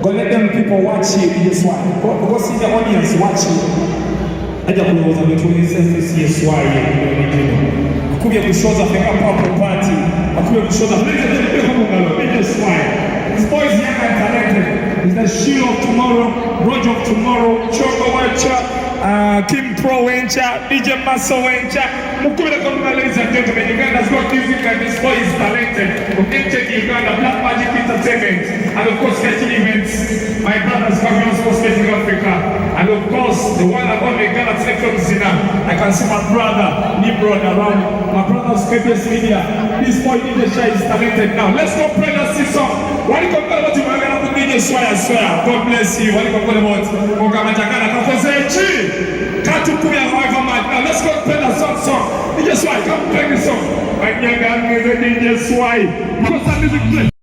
Go let them people watch you, this one. Go see the audience watch you. Aja kuloza between senses yeswari akubye kushoza fika pop party akubye kushoza this boy is young and talented. He's the Shield of tomorrow, Roger of tomorrow, Chogo Wencha, Kim Pro Wencha, DJ Maso Wencha. Mukubira Konga, ladies and gentlemen, Uganda's got music and this boy is talented. From MTV Uganda, Black Magic Entertainment, and of course Fetching Events. My brother's Fabulous Sports Fetching Africa, and of course the one and only Ghana Television Zina. I can see my brother, Nimrod around. My brother's KBS Media. This boy DJ Shai is talented now. Let's go play that song. What do you compare about you? DJ swear. God bless you. What do you compare about Mogamakana? Can't you put your however much? Now let's go play that song. DJ Swai, come play the song. I'm young and DJ Swai. Because that music play.